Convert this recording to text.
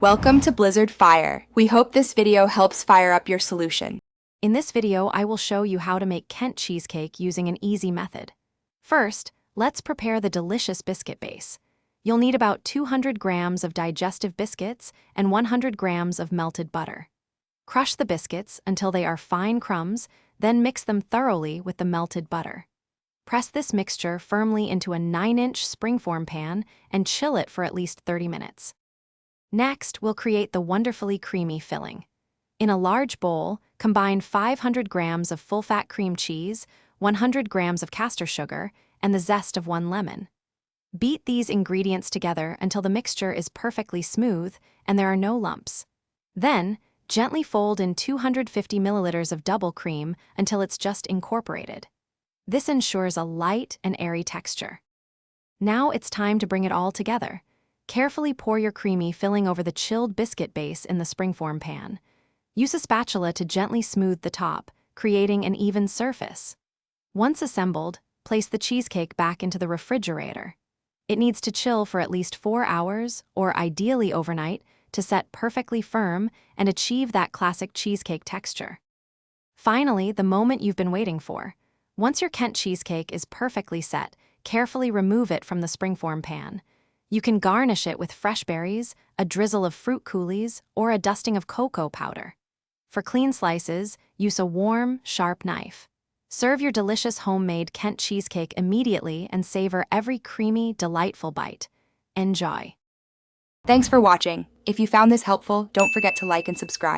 Welcome to Blizzard Fire. We hope this video helps fire up your solution. In this video, I will show you how to make Kent cheesecake using an easy method. First, let's prepare the delicious biscuit base. You'll need about 200 grams of digestive biscuits and 100 grams of melted butter. Crush the biscuits until they are fine crumbs, then mix them thoroughly with the melted butter. Press this mixture firmly into a 9-inch springform pan and chill it for at least 30 minutes. Next, we'll create the wonderfully creamy filling. In a large bowl, combine 500 grams of full-fat cream cheese, 100 grams of castor sugar, and the zest of 1 lemon. Beat these ingredients together until the mixture is perfectly smooth and there are no lumps. Then, gently fold in 250 milliliters of double cream until it's just incorporated. This ensures a light and airy texture. Now it's time to bring it all together. Carefully pour your creamy filling over the chilled biscuit base in the springform pan. Use a spatula to gently smooth the top, creating an even surface. Once assembled, place the cheesecake back into the refrigerator. It needs to chill for at least 4 hours, or ideally overnight, to set perfectly firm and achieve that classic cheesecake texture. Finally, the moment you've been waiting for. Once your Kent cheesecake is perfectly set, carefully remove it from the springform pan. You can garnish it with fresh berries, a drizzle of fruit coulis, or a dusting of cocoa powder. For clean slices, use a warm, sharp knife. Serve your delicious homemade Kent cheesecake immediately and savor every creamy, delightful bite. Enjoy. Thanks for watching. If you found this helpful, don't forget to like and subscribe.